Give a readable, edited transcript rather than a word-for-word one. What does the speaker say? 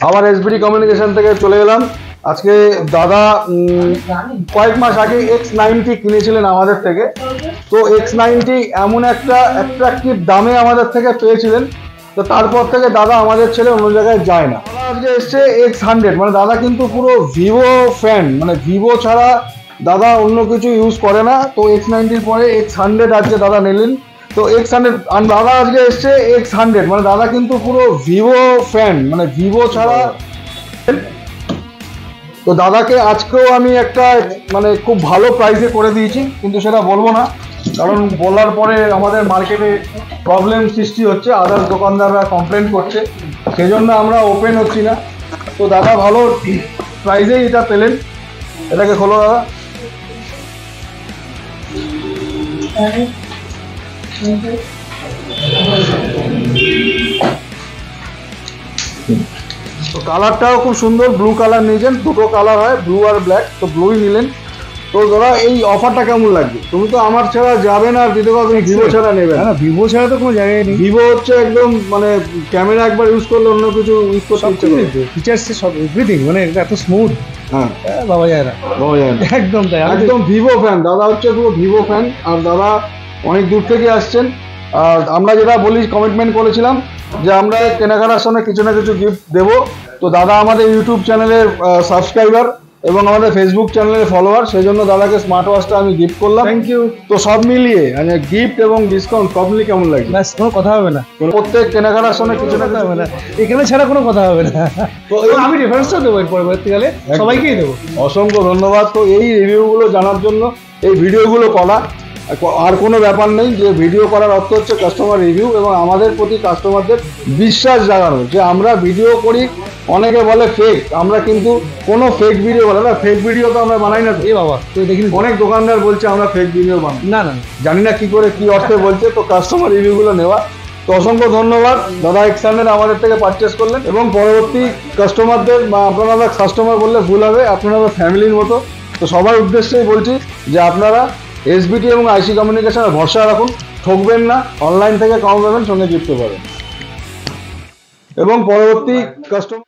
আবার SBD communication থেকে চলে এলাম। আজকে দাদা কয়েক মাস আগে X90 কিনেছিলেন আমাদের থেকে। তো X90 এমন একটা অ্যাট্রাকটিভ দামে আমাদের থেকে পেয়েছিলেন, তো তারপর থেকে দাদা আমাদের ছেড়ে অন্য জায়গায় যায় না। আজকে এসছে X100, মানে দাদা কিন্তু পুরো ভিভো ফ্যান, মানে ভিভো ছাড়া দাদা অন্য কিছু ইউজ করে না। তো X90 পরে X100 আজকে দাদা নিলেন। তো X100 আর দাদা আজকে এসছে X100, মানে দাদা কিন্তু পুরো ভিভো ফ্যান, মানে ভিভো ছাড়া। তো দাদাকে আজকেও আমি একটা মানে খুব ভালো প্রাইসে করে দিয়েছি, কিন্তু সেটা বলবো না, কারণ বলার পরে আমাদের মার্কেটে প্রবলেম সৃষ্টি হচ্ছে, আদার্স দোকানদাররা কমপ্লেন করছে, সেজন্য আমরা ওপেন হচ্ছি না। তো দাদা ভালো প্রাইসেই এটা পেলেন। এটাকে খোলো দাদা। তো কালারটাও খুব সুন্দর, ব্লু কালার নিয়েছেন, দুটো কালার হয়, ব্লু আর ব্ল্যাক, তো ব্লুই নিলেন। তো দাদা এই অফারটা কেমন লাগবে? তুমি তো আমার ছাড়া যাবে না আর দিতে পারবে না, ভিভো ছাড়া নেবে না। ভিভো ছাড়া তো কোনো জায়গায় নেই। ভিভো হচ্ছে একদম মানে ক্যামেরা একবার ইউজ করলে অন্য কিছু ইউজ করতে ইচ্ছে করে, ফিচার্স সব এভরিথিং, মানে এত স্মুথ। হ্যাঁ বাবা যায় না, বাবা যায় না, একদম তাই, একদম ভিভো ফ্যান। দাদা হচ্ছে পুরো ভিভো ফ্যান, আর দাদা অনেক দূর থেকে আসছেন। আর আমরা যেটা বলি, কমিটমেন্ট করেছিলাম যে আমরা কেনাকাটার সময় কিছু না কিছু গিফট দেবো। তো দাদা আমাদের ইউটিউব চ্যানেলের সাবস্ক্রাইবার এবং আমাদের ফেসবুক চ্যানেলের ফলোয়ার, সেই জন্য দাদাকে স্মার্ট ওয়াচটা আমি গিফট করলাম। Thank you. তো সব মিলিয়ে মানে গিফট এবং ডিসকাউন্ট সব মিলিয়ে কেমন লাগে? ব্যাস, কোনো কথা হবে না, প্রত্যেক কেনাকাটার সময় কিছু না কথা কিছু হবে না, এখানে ছাড়া কোনো কথা হবে না। তো আমি রেফারেন্সটা দেবো এর পরবর্তীকালে, সবাইকেই দেবো। অসংখ্য ধন্যবাদ। তো এই রিভিউগুলো জানার জন্য, এই ভিডিওগুলো করা, আর কোনো ব্যাপার নেই যে ভিডিও করার অর্থ হচ্ছে কাস্টমার রিভিউ এবং আমাদের প্রতি কাস্টমারদের বিশ্বাস জাগানো যে আমরা ভিডিও করি। অনেকে বলে ফেক, আমরা কিন্তু কোনো ফেক ভিডিও বলে না, ফেক ভিডিও তো আমরা বানাই না। এ বাবা, তুই দেখিনি? অনেক দোকানদার বলছে আমরা ফেক ভিডিও বানাই। না না, জানি না কি করে কি অর্থে বলছে। তো কাস্টমার রিভিউগুলো নেওয়া। তো অসংখ্য ধন্যবাদ। দাদা X100 আমাদের থেকে পারচেস করলেন এবং পরবর্তী কাস্টমারদের, বা আপনারা কাস্টমার বললে ভুল হবে, আপনারা ফ্যামিলির মতো। তো সবার উদ্দেশ্যেই বলছি যে আপনারা এসবিটি এবং আইসি কমিউনিকেশনের ভরসা রাখুন, ঠকবেন না, অনলাইন থেকে কম পাবেন, সঙ্গে জিততে পারেন এবং পরবর্তী কাস্টমার